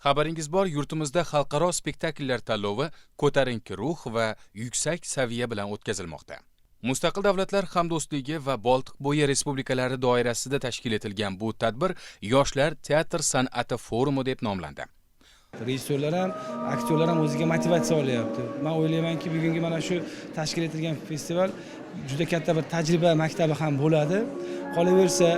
Xabaringiz bor, yurtimizda xalqaro spektakllar tanlovi ko'tarinki ruh va yuksak saviya bilan o'tkazilmoqda. Mustaqil davlatlar hamdo'stligi va Boltiqbo'yi respublikalari doirasida tashkil etilgan bu tadbir Yoshlar teatr san'ati forumi deb nomlandi. Rejissyorlar ham, aktyorlar ham o'ziga motivatsiya olyapti. Men o'ylaymanki, bugungi mana shu tashkil etilgan festival juda katta bir tajriba maktabi ham bo'ladi. Qolaversa,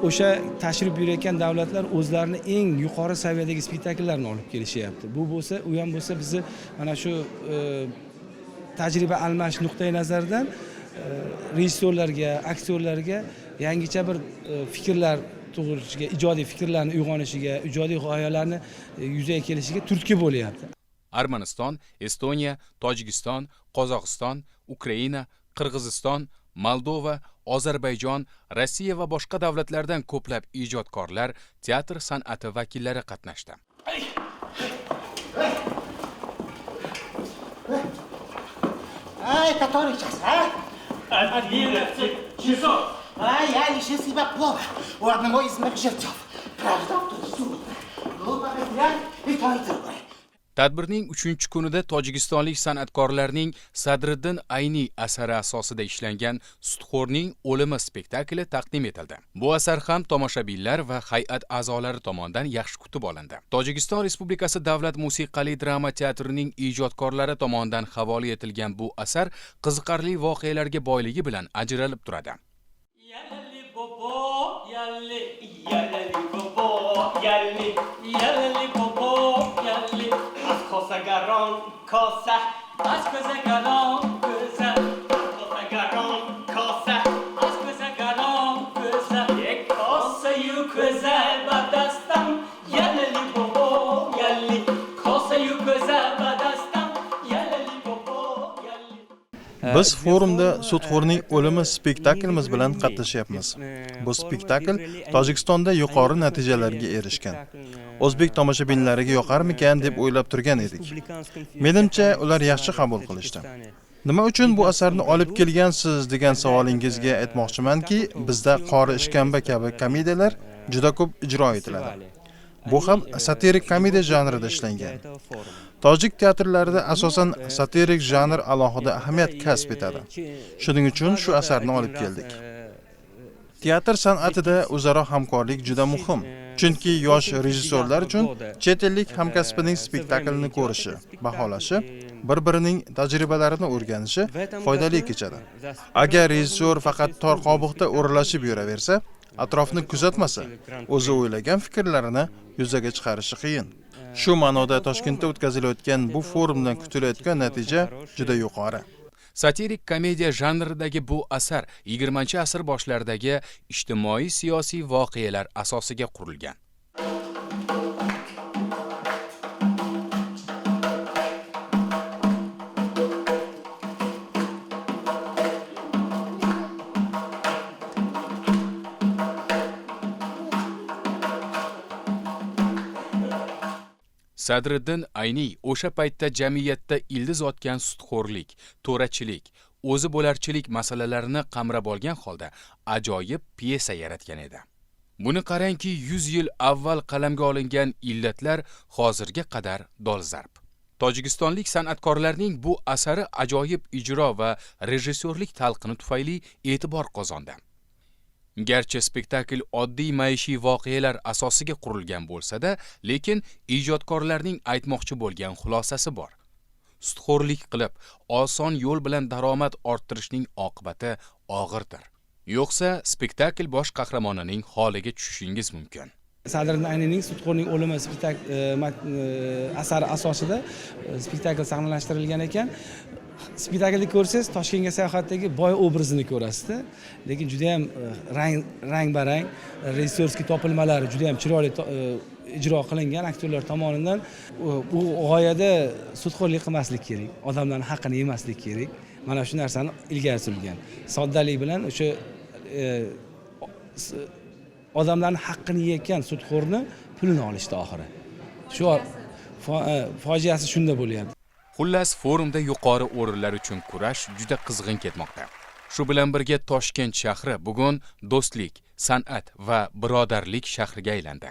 o'sha tashrif buyurayotgan davlatlar o'zlarini eng yuqori saviyadagi spektakllarni olib kelishyapti. Bu bo'lsa, u ham bo'lsa bizni mana shu tajriba almashish nuqtai nazaridan rejissyorlarga, aktyorlarga yangicha bir fikrlar tug'ilishiga, ijodiy fikrlarni uyg'onishiga, ijodiy g'oyalarni yuzaga kelishiga turtki bo'lyapti. Armaniston, Estoniya, Tojikiston, Qozog'iston, Ukraina, Qirg'iziston, Moldova, Ozarbayjon, Rossiya va boshqa davlatlardan ko'plab ijodkorlar, teatr san'ati vakillari qatnashdi. Который час, а? 11 Я лишил себя плохо у одного из моих жильцов. Правда, в тот суд. Глупо потерять и то, и другое. Tadbirning 3-kunida tojikistonlik san'atkorlarning Sadriddin Ayni asari asosida ishlangan Sutxo'rning o'limi spektakli taqdim etildi. Bu asar ham tomoshabinlar va hay'at a'zolari tomonidan yaxshi kutib olindi. Tojikiston Respublikasi Davlat musiqali drama teatrining ijodkorlari tomonidan havola etilgan bu asar qiziqarli voqealarga boyligi bilan ajralib turadi. Kosagaron, kosa, az kosagaron, kosa, kosagaron, kosa, az kosagaron, kosa, ek kosa yu kosa, badastam, yalali bobo, yalli, kosa yu kosa, badastam, yalali bobo, yalli. Biz forumda Sutxo'rning o'limi spektaklimiz bilan qatnashyapmiz. Bu spektakl Tojikistonda yuqori natijalarga erishgan. O'zbek tomoshabinlariga yoqarmikan deb o'ylab turgan edik. Menimcha, ular yaxshi qabul qilishdi. Nima uchun bu asarni olib kelgansiz degan savolingizga aytmoqchimanki, bizda Qori ishkamba kabi komediyalar juda ko'p ijro etiladi. Bu ham satirik komediya janrida ishlangan. Tojik teatrlarida asosan satirik janr alohida ahamiyat kasb etadi. Shuning uchun shu asarni olib keldik. Teatr san'atida o'zaro hamkorlik juda muhim. Chunki yosh rejissyorlar uchun chet ellik hamkasbining spektaklini ko'rishi, baholashi, bir-birining tajribalarini o'rganishi foydali kechadi. Agar rejissyor faqat tor qobiqda o'ralashib yuraversa, atrofni kuzatmasa, o'zi o'ylagan fikrlarini yuzaga chiqarishi qiyin. Shu ma'noda Toshkentda o'tkazilayotgan bu forumdan kutilayotgan natija juda yuqori. Satirik komediya janridagi bu asar 20-asr boshlaridagi ijtimoiy-siyosiy voqealar asosiga qurilgan. Sadriddin Ayni o'sha paytda jamiyatda ildiz otgan sutxo'rlik, to'rachilik, o'zi bo'larchilik masalalarini qamrab olgan holda ajoyib pyesa yaratgan edi. Buni qarangki, 100 yil avval qalamga olingan illatlar hozirga qadar dolzarb. Tojikistonlik san'atkorlarning bu asari ajoyib ijro va rejissyorlik talqini tufayli e'tibor qozondi. Garchi spektakl oddiy maishiy voqealar asosiga qurilgan bo'lsa-da, lekin ijodkorlarning aytmoqchi bo'lgan xulosasi bor. Sutxo'rlik qilib, oson yo'l bilan daromad orttirishning oqibati og'irdir. Yo'qsa, spektakl bosh qahramonining holiga tushishingiz mumkin. Sadriddin Aynining Sutxo'rning o'limi asari asosida spektakl sahnalashtirilgan ekan. Spektaklni ko'rsangiz, Toshkentga sayohatdagi boy obrazini ko'rasiz-da. Lekin juda ham rang-barang, rejissyorskiy topilmalari juda ham chiroyli ijro qilingan aktyorlar tomonidan. Bu g'oyada sudxo'rlik qilmaslik kerak, odamlarning haqqini yemaslik kerak. Mana shu narsani ilgari surilgan. Soddalik bilan o'sha odamlarning haqqini yeyotgan sudxo'rni pulini olishdi oxiri. Shu fojiasi shunda bo'lyapti. Xullas, forumda yuqori o'rinlar uchun kurash juda qizg'in ketmoqda. Shu bilan birga Toshkent shahri bugun do'stlik, san'at va birodarlik shahriga aylandi.